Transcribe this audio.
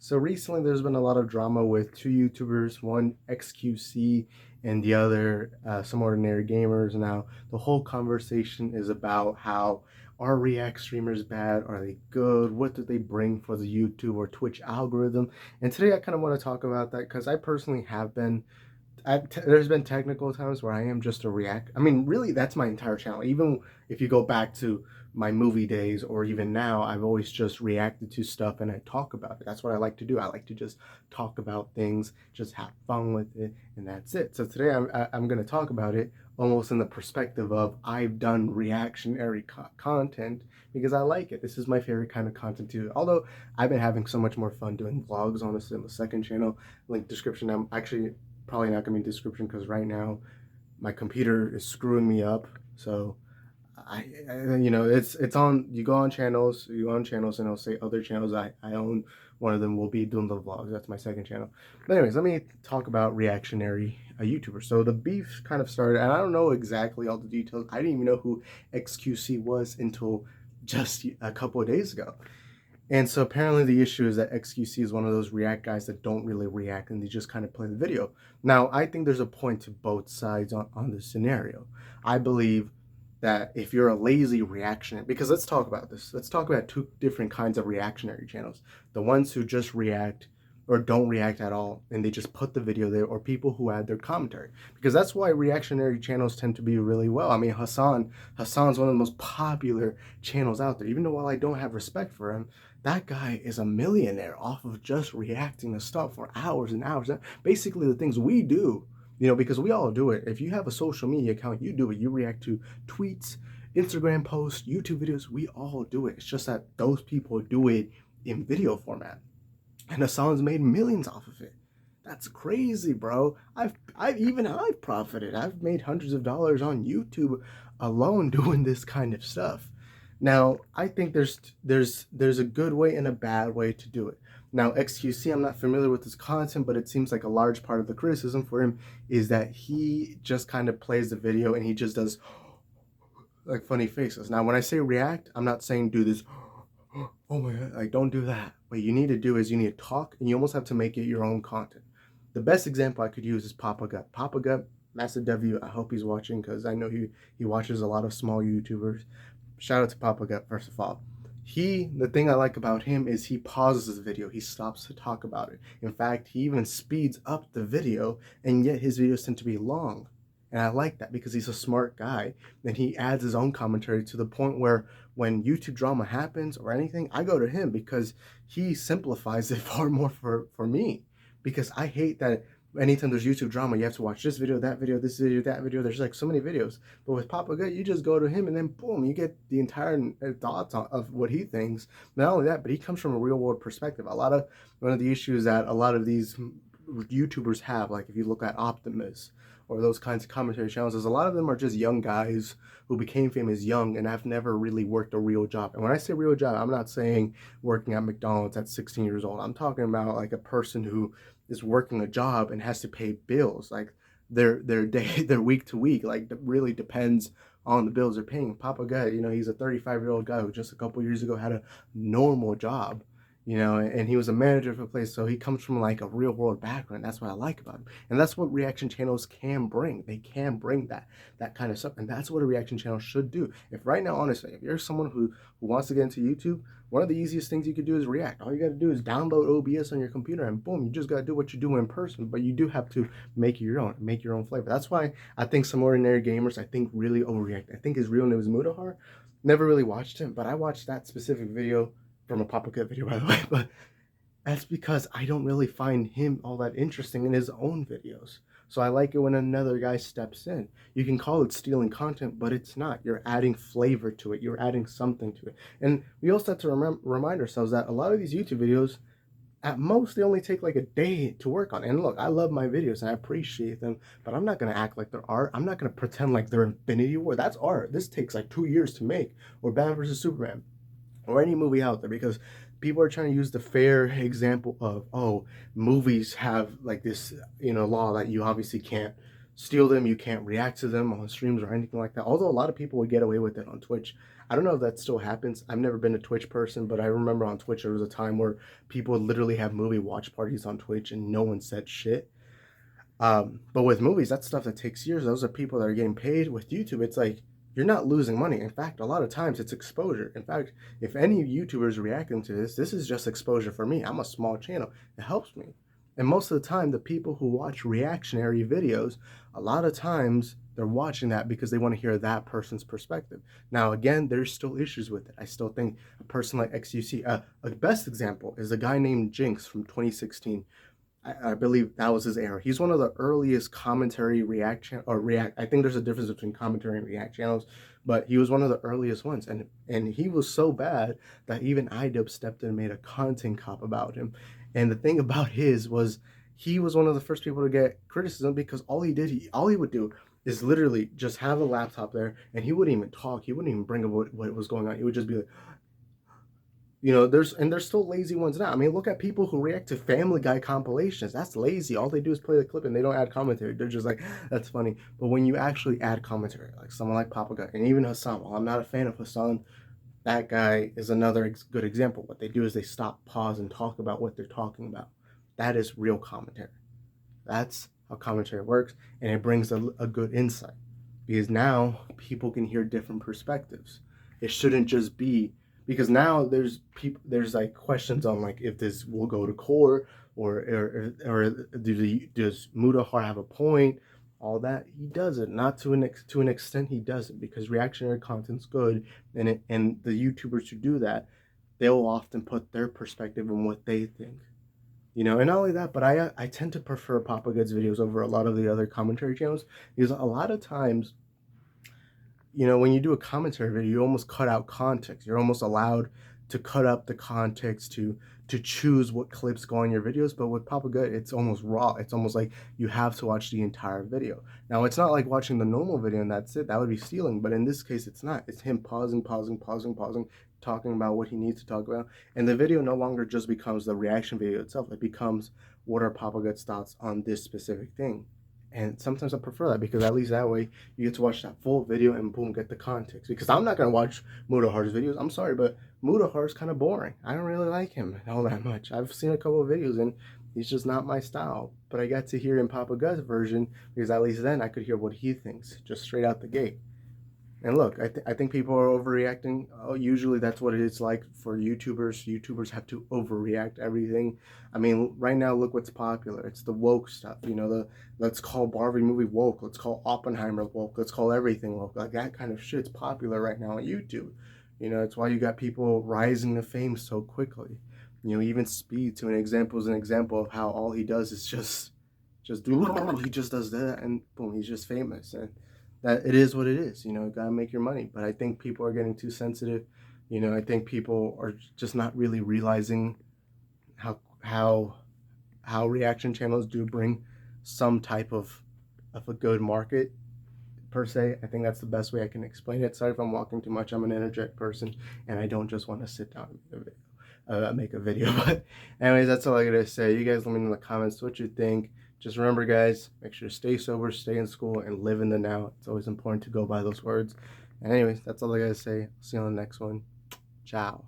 So recently there's been a lot of drama with two YouTubers, one xQc and the other Some Ordinary Gamers. Now the whole conversation is about how are React streamers bad? Are they good? What do they bring for the YouTube or Twitch algorithm? And today I kind of want to talk about that because I personally have been there's been technical times where I am just a react. I mean, really, that's my entire channel. Even if you go back to my movie days or even now, I've always just reacted to stuff and I talk about it. That's what I like to do. I like to just talk about things, just have fun with it, and that's it. So today I'm going to talk about it almost in the perspective of I've done reactionary content because I like it. This is my favorite kind of content too. Although I've been having so much more fun doing vlogs, honestly, on the second channel. Link description. I'm actually probably not gonna be in description because right now my computer is screwing me up. So you know, it's on. You go on channels, and it'll say other channels I own. One of them will be doing the vlogs. That's my second channel. But anyways, let me talk about reactionary YouTubers. So the beef kind of started, and I don't know exactly all the details. I didn't even know who xQc was until just a couple of days ago. And so apparently the issue is that xQc is one of those React guys that don't really react and they just kind of play the video. Now, I think there's a point to both sides on this scenario. I believe that if you're a lazy reactionary, because let's talk about this. Let's talk about two different kinds of reactionary channels. The ones who just react or don't react at all and they just put the video there, or people who add their commentary, because that's why reactionary channels tend to be really well. I mean, Hassan's one of the most popular channels out there. Even though while I don't have respect for him, that guy is a millionaire off of just reacting to stuff for hours and hours. Basically the things we do, you know, because we all do it. If you have a social media account, you do it. You react to tweets, Instagram posts, YouTube videos. We all do it. It's just that those people do it in video format. And Hassan's made millions off of it. That's crazy, bro. I've profited. I've made hundreds of dollars on YouTube alone doing this kind of stuff. Now, I think there's a good way and a bad way to do it. Now, xQc, I'm not familiar with his content, but it seems like a large part of the criticism for him is that he just kind of plays the video and he just does like funny faces. Now, when I say react, I'm not saying do this, oh my god, like don't do that. What you need to do is you need to talk and you almost have to make it your own content. The best example I could use is Papa Gut. Papa Gut, massive W. I hope he's watching because I know he watches a lot of small YouTubers. Shout out to Papa Gut, first of all. The thing I like about him is he pauses the video. He stops to talk about it. In fact, he even speeds up the video, and yet his videos tend to be long. And I like that because he's a smart guy. And he adds his own commentary to the point where when YouTube drama happens or anything, I go to him because he simplifies it far more for me. Because I hate that anytime there's YouTube drama, you have to watch this video, that video, this video, that video. There's like so many videos. But with Papa Gut, you just go to him and then boom, you get the entire thoughts of what he thinks. Not only that, but he comes from a real world perspective. One of the issues that a lot of these YouTubers have, like if you look at Optimus or those kinds of commentary channels, is a lot of them are just young guys who became famous young and have never really worked a real job. And when I say real job, I'm not saying working at McDonald's at 16 years old. I'm talking about like a person who is working a job and has to pay bills. Like their day, their week to week, like really depends on the bills they're paying. Papa Gut, you know, he's a 35-year-old guy who just a couple years ago had a normal job, you know, and he was a manager for a place. So he comes from like a real world background. That's what I like about him. And that's what reaction channels can bring. They can bring that kind of stuff. And that's what a reaction channel should do. If right now, honestly, if you're someone who wants to get into YouTube, one of the easiest things you could do is react. All you got to do is download OBS on your computer and boom, you just got to do what you do in person, but you do have to make your own flavor. That's why I think Some Ordinary Gamers, I think, really overreact. I think his real name is Mudahar. Never really watched him, but I watched that specific video from a Papa Cut video, by the way, but that's because I don't really find him all that interesting in his own videos. So I like it when another guy steps in. You can call it stealing content, but it's not. You're adding flavor to it. You're adding something to it. And we also have to remind ourselves that a lot of these YouTube videos, at most, they only take like a day to work on. And look, I love my videos and I appreciate them, but I'm not going to act like they're art. I'm not going to pretend like they're Infinity War. That's art. This takes like 2 years to make. Or Batman vs. Superman. Or any movie out there, because people are trying to use the fair example of, oh, movies have like this, you know, law that you obviously can't steal them, you can't react to them on streams or anything like that. Although a lot of people would get away with it on Twitch. I don't know if that still happens. I've never been a Twitch person, but I remember on Twitch there was a time where people would literally have movie watch parties on Twitch and no one said shit. But with movies, that's stuff that takes years. Those are people that are getting paid. With YouTube, it's like you're not losing money. In fact, a lot of times it's exposure. In fact, if any YouTubers reacting to this is just exposure for me. I'm a small channel. It helps me. And most of the time, the people who watch reactionary videos, a lot of times they're watching that because they want to hear that person's perspective. Now, again, there's still issues with it. I still think a person like xQc, a best example is a guy named Jinx from 2016. I believe that was his era. He's one of the earliest commentary react. I think there's a difference between commentary and react channels, but he was one of the earliest ones, and he was so bad that even iDub stepped in and made a content cop about him. And the thing about his was he was one of the first people to get criticism because all he would do is literally just have a laptop there, and he wouldn't even talk. He wouldn't even bring up what was going on. He would just be like, there's still lazy ones now. I mean, look at people who react to Family Guy compilations. That's lazy. All they do is play the clip and they don't add commentary. They're just like, that's funny. But when you actually add commentary, like someone like Papa Guy and even Hassan, while I'm not a fan of Hassan, that guy is another good example. What they do is they stop, pause, and talk about what they're talking about. That is real commentary. That's how commentary works, and it brings a good insight because now people can hear different perspectives. It shouldn't just be because now there's like questions on like if this will go to core or does Mudahar have a point? All that he does it, not to an extent he does it because reactionary content's good, and the YouTubers who do that, they'll often put their perspective on what they think. And not only that, but I tend to prefer Papa Good's videos over a lot of the other commentary channels because a lot of times, when you do a commentary video, you almost cut out context. You're almost allowed to cut up the context to choose what clips go on your videos. But with Papa Good, it's almost raw. It's almost like you have to watch the entire video. Now, it's not like watching the normal video and that's it. That would be stealing. But in this case, it's not. It's him pausing, talking about what he needs to talk about. And the video no longer just becomes the reaction video itself. It becomes what are Papa Good's thoughts on this specific thing. And sometimes I prefer that because at least that way you get to watch that full video and boom, get the context. Because I'm not going to watch Mudahar's videos. I'm sorry, but Mudahar's kind of boring. I don't really like him all that much. I've seen a couple of videos and he's just not my style. But I got to hear in Papa Gut's version because at least then I could hear what he thinks just straight out the gate. And look, I think people are overreacting. Oh, usually that's what it is like for YouTubers. YouTubers have to overreact everything. I mean, right now, look what's popular. It's the woke stuff. Let's call Barbie movie woke. Let's call Oppenheimer woke. Let's call everything woke. Like that kind of shit's popular right now on YouTube. It's why you got people rising to fame so quickly. Even Speed, to an example, is an example of how all he does is just do. He just does that, and boom, he's just famous. And that it is what it is. Gotta make your money. But I think people are getting too sensitive. I think people are just not really realizing how reaction channels do bring some type of a good market per se. I think that's the best way I can explain it. Sorry if I'm walking too much. I'm an energetic person and I don't just want to sit down and make a video. But anyways, that's all I gotta say. You guys let me know in the comments what you think. Just remember, guys, make sure to stay sober, stay in school, and live in the now. It's always important to go by those words. And anyways, that's all I gotta say. See you on the next one. Ciao.